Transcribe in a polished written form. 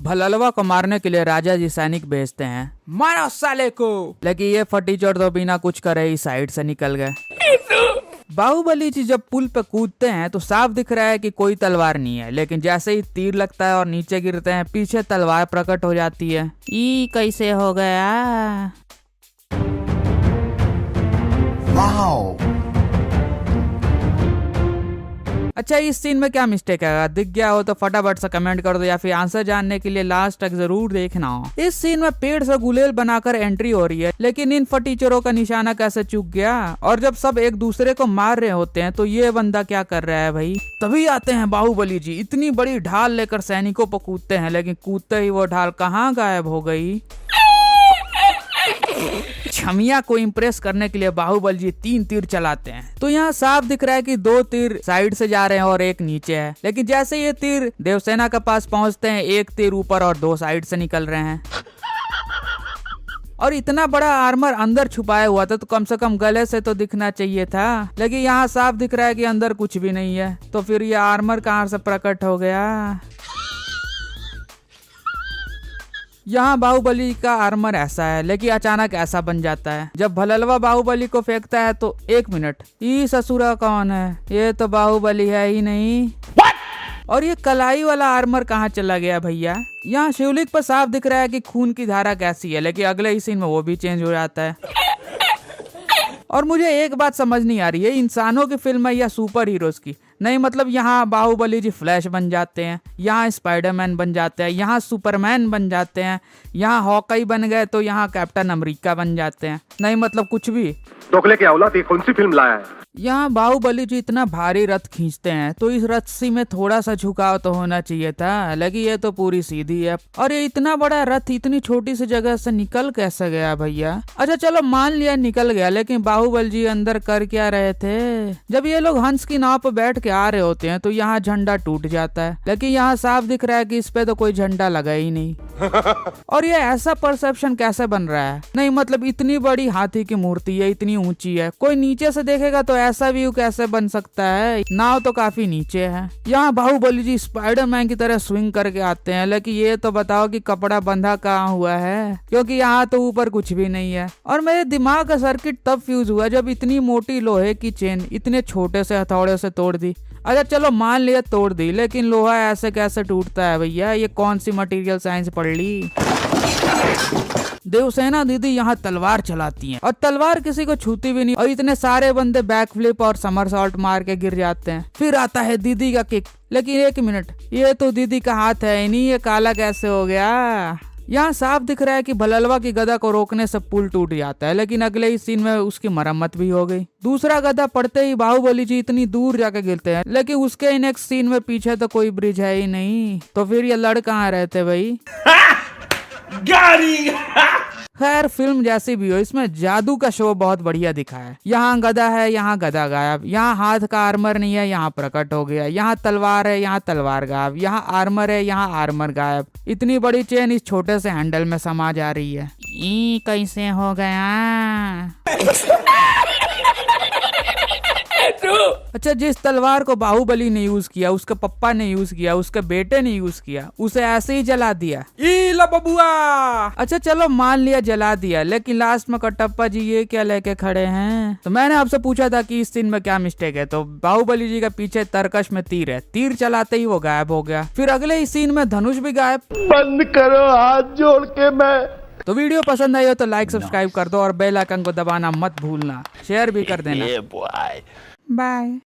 भललवा को मारने के लिए राजा जी सैनिक भेजते हैं, मारो साले को। लेकिन ये फटी चोर तो बिना कुछ करे ही साइड से निकल गए। बाहुबली जी जब पुल पे कूदते हैं तो साफ दिख रहा है कि कोई तलवार नहीं है, लेकिन जैसे ही तीर लगता है और नीचे गिरते हैं पीछे तलवार प्रकट हो जाती है। ई कैसे हो गया? वाओ। अच्छा, इस सीन में क्या मिस्टेक है? दिख गया हो तो फटाफट से कमेंट कर दो, या फिर आंसर जानने के लिए लास्ट तक जरूर देखना हो। इस सीन में पेड़ से गुलेल बनाकर एंट्री हो रही है, लेकिन इन फटीचरों का निशाना कैसे चूक गया? और जब सब एक दूसरे को मार रहे होते हैं तो ये बंदा क्या कर रहा है भाई? तभी आते हैं बाहुबली जी, इतनी बड़ी ढाल लेकर सैनिकों पर कूदते हैं, लेकिन कूदते ही वो ढाल कहाँ गायब हो गई। छमिया को इम्प्रेस करने के लिए बाहुबली जी 3 तीर चलाते हैं। तो यहाँ साफ दिख रहा है कि 2 तीर साइड से जा रहे हैं और 1 नीचे है, लेकिन जैसे ये तीर देवसेना के पास पहुंचते हैं 1 तीर ऊपर और 2 साइड से निकल रहे हैं। और इतना बड़ा आर्मर अंदर छुपाया हुआ था तो कम से कम गले से तो दिखना चाहिए था, लेकिन यहाँ साफ दिख रहा है कि अंदर कुछ भी नहीं है। तो फिर ये आर्मर कहाँ से प्रकट हो गया? यहाँ बाहुबली का आर्मर ऐसा है, लेकिन अचानक ऐसा बन जाता है। जब भललवा बाहुबली को फेंकता है तो 1 मिनट, ये ससुरा कौन है? ये तो बाहुबली है ही नहीं। और ये कलाई वाला आर्मर कहाँ चला गया भैया? यहाँ शिवलिंग पर साफ दिख रहा है कि खून की धारा कैसी है, लेकिन अगले ही सीन में वो भी चेंज हो जाता है। और मुझे एक बात समझ नहीं आ रही है, इंसानों की फिल्म है या सुपर हीरोज की? नहीं मतलब यहाँ बाहुबली जी फ्लैश बन जाते हैं, यहाँ स्पाइडरमैन बन जाते हैं, यहाँ सुपरमैन बन जाते हैं, यहाँ हॉकाई बन गए तो यहाँ कैप्टन अमेरिका बन जाते हैं। नहीं मतलब कुछ भी। दोगले की औलाद, ये कौन सी फिल्म लाया है? यहाँ बाहुबली जी इतना भारी रथ खींचते हैं तो इस रस्सी में थोड़ा सा झुकाव तो होना चाहिए था, लेकिन ये तो पूरी सीधी है। और ये इतना बड़ा रथ इतनी छोटी सी जगह से निकल कैसे गया भैया? अच्छा चलो मान लिया निकल गया, लेकिन बाहुबली जी अंदर कर क्या रहे थे? जब ये लोग हंस की नाव पर बैठ के आ रहे होते हैं तो यहाँ झंडा टूट जाता है, लेकिन यहाँ साफ दिख रहा है कि इस पे तो कोई झंडा लगा ही नहीं। और ये ऐसा परसेप्शन कैसे बन रहा है? नहीं मतलब इतनी बड़ी हाथी की मूर्ति है, इतनी ऊंची है, कोई नीचे से देखेगा तो ऐसा व्यू कैसे बन सकता है? नाव तो काफी नीचे है। यहाँ बाहुबली जी स्पाइडरमैन की तरह स्विंग करके आते हैं, लेकिन ये तो बताओ कि कपड़ा बंधा कहाँ हुआ है, क्योंकि यहाँ तो ऊपर कुछ भी नहीं है। और मेरे दिमाग का सर्किट तब फ्यूज हुआ जब इतनी मोटी लोहे की चेन इतने छोटे से हथौड़े से तोड़ दी। अच्छा चलो मान लिया तोड़ दी, लेकिन लोहा ऐसे कैसे टूटता है भैया? ये कौन सी मटेरियल साइंस पढ़ ली? देवसेना दीदी यहाँ तलवार चलाती हैं और तलवार किसी को छूती भी नहीं, और इतने सारे बंदे बैक फ्लिप और समरसॉल्ट मार के गिर जाते हैं। फिर आता है दीदी का किक, लेकिन 1 मिनट, ये तो दीदी का हाथ है नहीं, ये काला कैसे हो गया? यहाँ साफ दिख रहा है कि भललवा की गदा को रोकने से पुल टूट जाता है, लेकिन अगले ही सीन में उसकी मरम्मत भी हो गई। दूसरा गदा पड़ते ही बाहुबली जी इतनी दूर जाके गिरते हैं, लेकिन उसके ही नेक्स्ट सीन में पीछे तो कोई ब्रिज है ही नहीं। तो फिर ये लड़ कहाँ रहते भाई? खैर फिल्म जैसी भी हो, इसमें जादू का शो बहुत बढ़िया दिखा है। यहाँ गदा है, यहाँ गदा गायब, यहाँ हाथ का आर्मर नहीं है, यहाँ प्रकट हो गया, यहाँ तलवार है, यहाँ तलवार गायब, यहाँ आर्मर है, यहाँ आर्मर गायब। इतनी बड़ी चेन इस छोटे से हैंडल में समा जा रही है। ई कैसे हो गया? अच्छा, जिस तलवार को बाहुबली ने यूज किया, उसके पप्पा ने यूज किया, उसके बेटे ने यूज किया, उसे ऐसे ही जला दिया। ला बबुआ। अच्छा चलो मान लिया जला दिया, लेकिन लास्ट में कटप्पा जी ये क्या लेके खड़े हैं? तो मैंने आपसे पूछा था कि इस सीन में क्या मिस्टेक है, तो बाहुबली जी का पीछे तरकश में तीर है, तीर चलाते ही वो गायब हो गया। फिर अगले ही सीन में धनुष भी गायब। बंद करो हाथ जोड़ के। मैं तो वीडियो पसंद आई हो तो लाइक सब्सक्राइब कर दो और बेल आइकन को दबाना मत भूलना, शेयर भी कर देना। बाय।